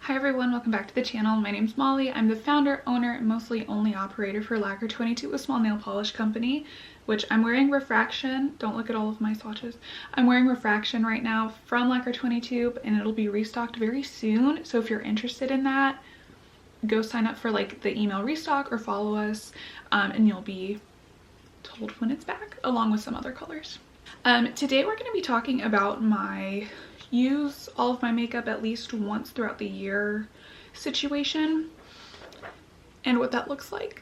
Hi everyone, welcome back to the channel. My name's Molly. I'm the founder, owner, and mostly only operator for Lacquer 22, a small nail polish company, which I'm wearing refraction. Don't look at all of my swatches. I'm wearing refraction right now from Lacquer 22 and it'll be restocked very soon. So if you're interested in that, go sign up for like the email restock or follow us and you'll be told when it's back along with some other colors. Today we're going to be talking about my use all of my makeup at least once throughout the year situation and what that looks like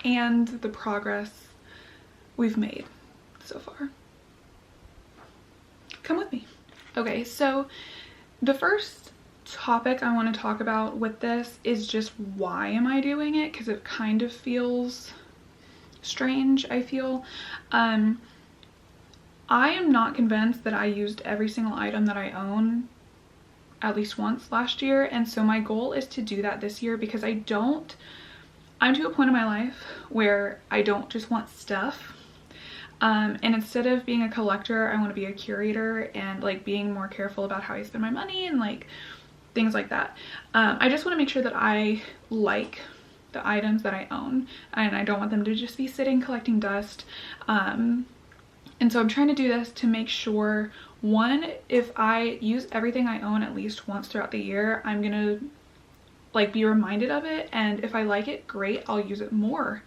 and the progress we've made so far. Come with me. Okay, so the first topic I want to talk about with this is just why am I doing it, because it kind of feels strange, I feel. I am not convinced that I used every single item that I own at least once last year, and so my goal is to do that this year because I'm to a point in my life where I don't just want stuff. And instead of being a collector, I want to be a curator and like being more careful about how I spend my money and like things like that. I just want to make sure that I like the items that I own and I don't want them to just be sitting collecting dust. And so I'm trying to do this to make sure, one, if I use everything I own at least once throughout the year, I'm gonna like be reminded of it, and if I like it, great, I'll use it more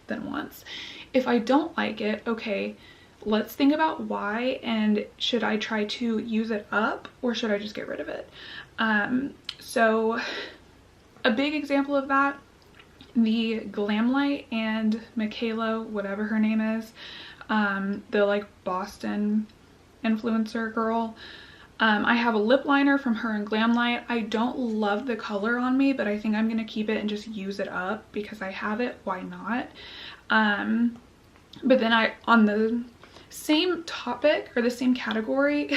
than once. If I don't like it, okay, let's think about why, and should I try to use it up or should I just get rid of it? So a big example of that, the Glamlight and Michaela, whatever her name is, the like Boston influencer girl. I have a lip liner from her and Glamlight. I don't love the color on me, but I think I'm gonna keep it and just use it up because I have it, why not? But then on the same topic or the same category,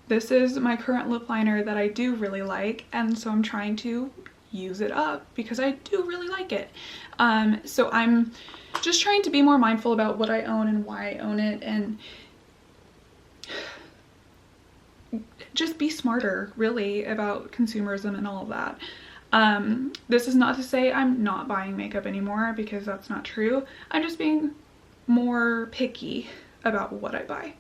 this is my current lip liner that I do really like, and so I'm trying to use it up because I do really like it. So I'm just trying to be more mindful about what I own and why I own it, and just be smarter really about consumerism and all of that. This is not to say I'm not buying makeup anymore, because that's not true. I'm just being more picky about what I buy.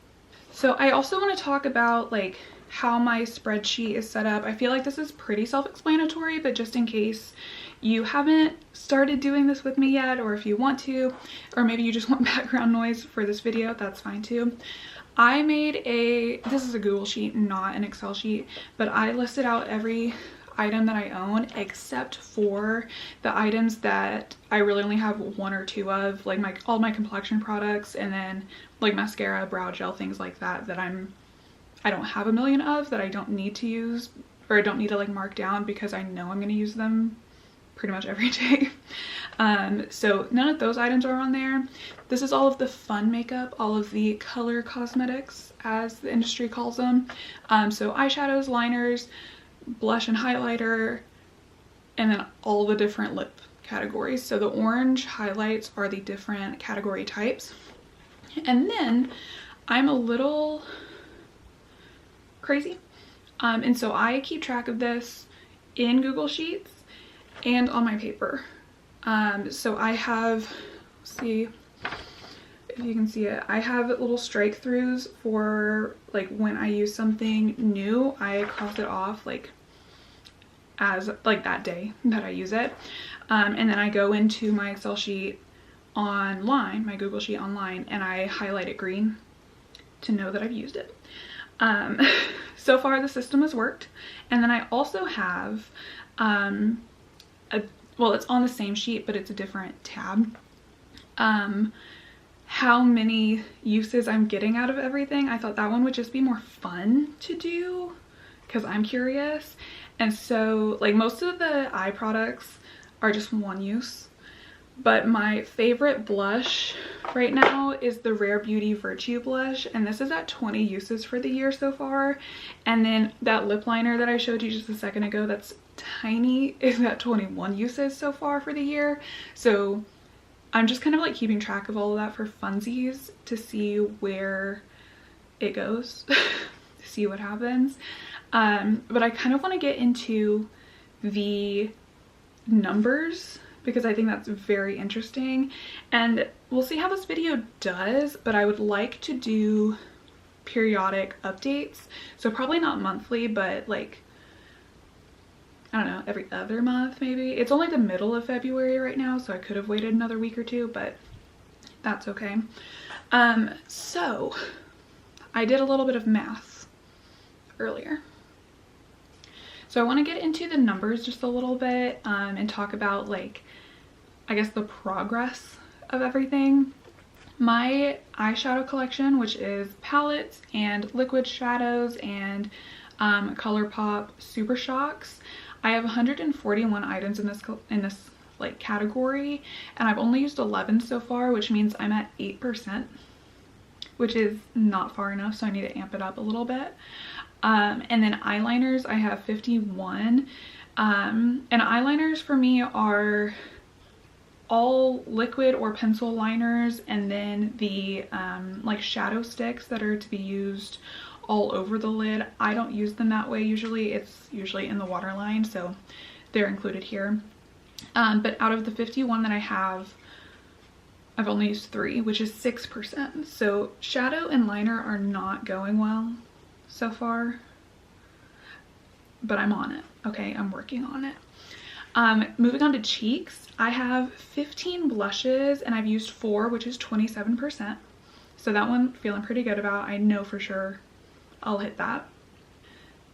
So I also want to talk about like how my spreadsheet is set up. I feel like this is pretty self-explanatory, but just in case you haven't started doing this with me yet, or if you want to, or maybe you just want background noise for this video, that's fine too. I made this is a Google sheet, not an Excel sheet, but I listed out every item that I own except for the items that I really only have one or two of, like all my complexion products, and then like mascara, brow gel, things like that I don't have a million of, that I don't need to use, or I don't need to like mark down because I know I'm going to use them pretty much every day. So none of those items are on there. This is all of the fun makeup, all of the color cosmetics as the industry calls them. So eyeshadows, liners, blush and highlighter, and then all the different lip categories. So the orange highlights are the different category types. And then I'm a little crazy. And so I keep track of this in Google Sheets and on my paper. So I have, see if you can see it, I have little strike throughs for like when I use something new, I cross it off like as like that day that I use it. And then I go into my Excel sheet online, my Google sheet online, and I highlight it green to know that I've used it. So far the system has worked. And then I also have well, it's on the same sheet, but it's a different tab. How many uses I'm getting out of everything. I thought that one would just be more fun to do because I'm curious. And so like most of the eye products are just one use, but my favorite blush right now is the Rare Beauty Virtue blush, and this is at 20 uses for the year so far. And then that lip liner that I showed you just a second ago, that's tiny, is at 21 uses so far for the year. So I'm just kind of like keeping track of all of that for funsies to see where it goes, to see what happens. But I kind of want to get into the numbers because I think that's very interesting, and we'll see how this video does, but I would like to do periodic updates. So probably not monthly, but like, I don't know, every other month maybe. It's only the middle of February right now, so I could have waited another week or two, but that's okay. So I did a little bit of math earlier. So I want to get into the numbers just a little bit, and talk about, like, I guess the progress of everything. My eyeshadow collection, which is palettes and liquid shadows and Colourpop Super Shocks, I have 141 items in this like category, and I've only used 11 so far, which means I'm at 8%, which is not far enough, so I need to amp it up a little bit. And then eyeliners, I have 51. And eyeliners for me are all liquid or pencil liners, and then the like shadow sticks that are to be used all over the lid. I don't use them that way usually. It's usually in the waterline, so they're included here. But out of the 51 that I have, I've only used 3, which is 6%. So shadow and liner are not going well so far, but I'm on it. Okay, I'm working on it. Moving on to cheeks, I have 15 blushes and I've used 4, which is 27%. So that one feeling pretty good about. I know for sure I'll hit that.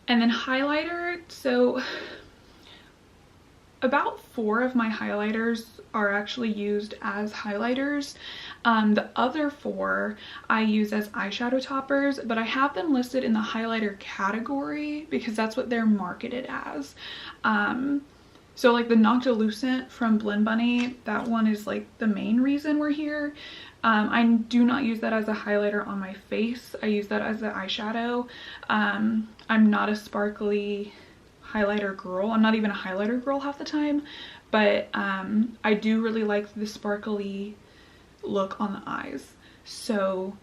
And then highlighter, so about 4 of my highlighters are actually used as highlighters. The other 4 I use as eyeshadow toppers, but I have them listed in the highlighter category because that's what they're marketed as. So like the Noctilucent from Blend Bunny, that one is like the main reason we're here. I do not use that as a highlighter on my face. I use that as an eyeshadow. I'm not a sparkly highlighter girl. I'm not even a highlighter girl half the time, but I do really like the sparkly look on the eyes. So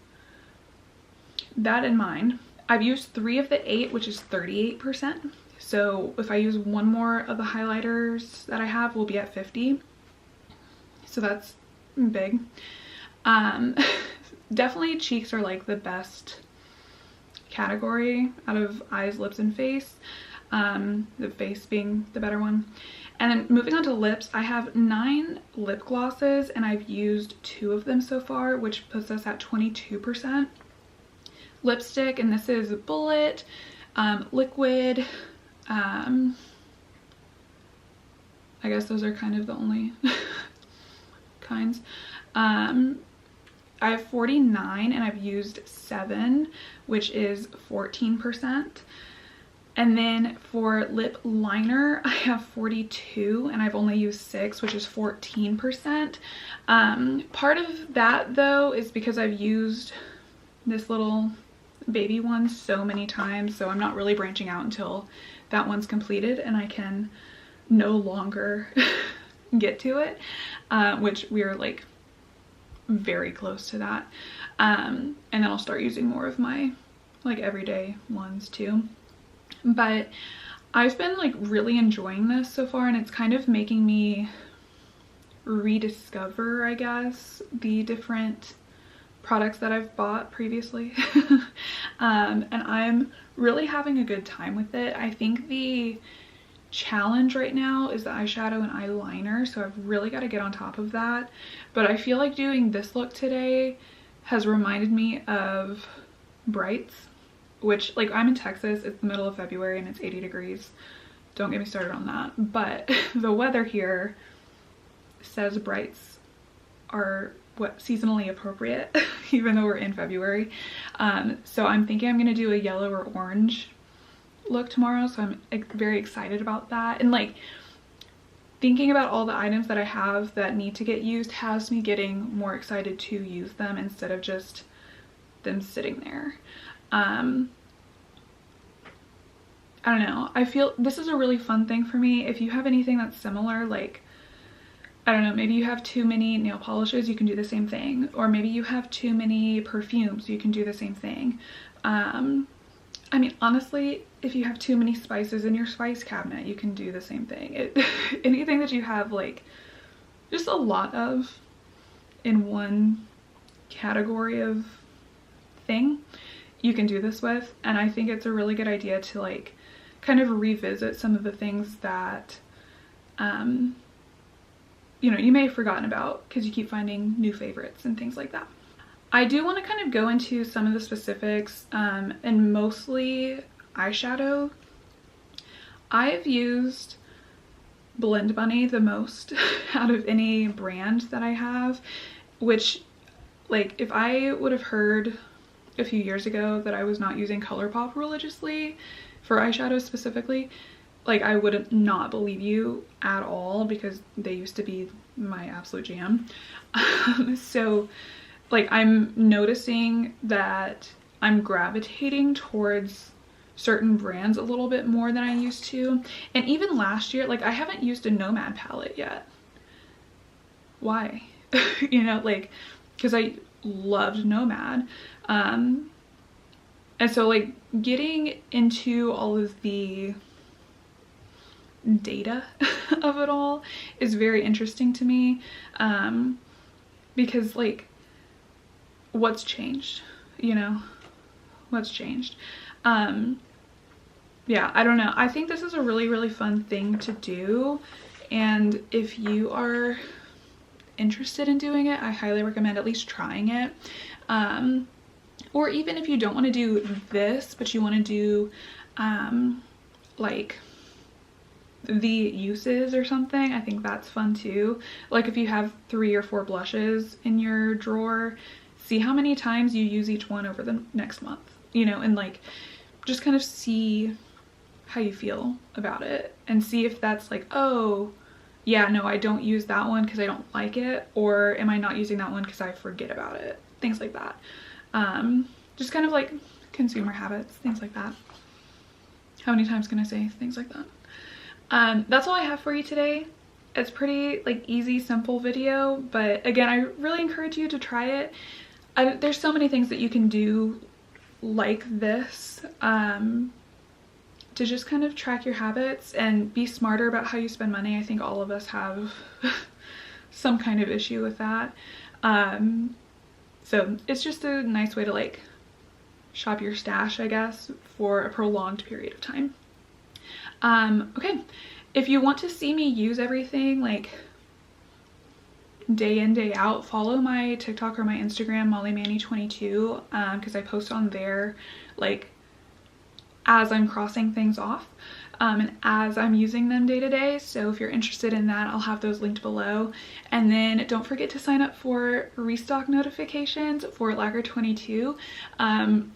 that in mind, I've used 3 of the 8, which is 38%. So if I use 1 more of the highlighters that I have, we'll be at 50. So that's big. Definitely cheeks are like the best category out of eyes, lips, and face. The face being the better one. And then moving on to lips, I have 9 lip glosses and I've used 2 of them so far, which puts us at 22%. Lipstick, and this is Bullet, Liquid. I guess those are kind of the only kinds. I have 49 and I've used 7, which is 14%. And then for lip liner, I have 42 and I've only used 6, which is 14%. Part of that though is because I've used this little baby one so many times, so I'm not really branching out until that one's completed and I can no longer get to it, which we are like very close to that. And then I'll start using more of my like everyday ones too. But I've been like really enjoying this so far, and it's kind of making me rediscover, I guess, the different products that I've bought previously. And I'm really having a good time with it. I think the challenge right now is the eyeshadow and eyeliner, so I've really got to get on top of that. But I feel like doing this look today has reminded me of Brights, which, like, I'm in Texas, it's the middle of February and it's 80 degrees. Don't get me started on that. But the weather here says Brights are what seasonally appropriate, even though we're in February. So I'm thinking I'm gonna do a yellow or orange look tomorrow, so I'm very excited about that. And like thinking about all the items that I have that need to get used has me getting more excited to use them instead of just them sitting there. I don't know, I feel this is a really fun thing for me. If you have anything that's similar, like, I don't know, maybe you have too many nail polishes, you can do the same thing. Or maybe you have too many perfumes, you can do the same thing. I I mean, honestly, if you have too many spices in your spice cabinet, you can do the same thing. Anything that you have like just a lot of in one category of thing, you can do this with. And I think it's a really good idea to like kind of revisit some of the things that you know, you may have forgotten about because you keep finding new favorites and things like that. I do want to kind of go into some of the specifics, and mostly eyeshadow. I've used Blend Bunny the most out of any brand that I have, which, like, if I would have heard a few years ago that I was not using Colourpop religiously for eyeshadow specifically, like, I would not believe you at all, because they used to be my absolute jam. So like, I'm noticing that I'm gravitating towards certain brands a little bit more than I used to. And even last year, like, I haven't used a Nomad palette yet. Why? You know, like, because I loved Nomad. And so like getting into all of the data of it all is very interesting to me, because like, what's changed, you know, what's changed. Yeah, I don't know. I think this is a really fun thing to do, and if you are interested in doing it, I highly recommend at least trying it. Or even if you don't want to do this, but you want to do like the uses or something, I think that's fun too. Like, if you have 3 or 4 blushes in your drawer, see how many times you use each one over the next month, you know, and like just kind of see how you feel about it, and see if that's like, oh yeah, no, I don't use that one because I don't like it, or am I not using that one because I forget about it, things like that. Just kind of like consumer habits, things like that. How many times can I say things like that? That's all I have for you today. It's pretty like easy, simple video, but again, I really encourage you to try it. There's so many things that you can do like this, to just kind of track your habits and be smarter about how you spend money. I think all of us have some kind of issue with that. So it's just a nice way to like shop your stash, I guess, for a prolonged period of time. Okay, if you want to see me use everything like day in, day out, follow my TikTok or my Instagram, mollymanny22, because I post on there like as I'm crossing things off, and as I'm using them day to day. So if you're interested in that, I'll have those linked below. And then don't forget to sign up for restock notifications for Lacquer 22.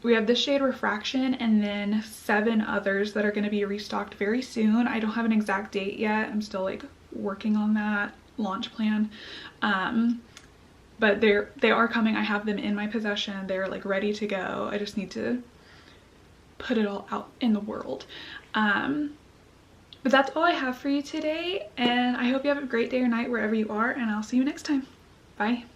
We have this shade Refraction, and then 7 others that are going to be restocked very soon. I don't have an exact date yet. I'm still like working on that launch plan, but they are coming. I have them in my possession. They're like ready to go. I just need to put it all out in the world. But that's all I have for you today, and I hope you have a great day or night wherever you are, and I'll see you next time. Bye.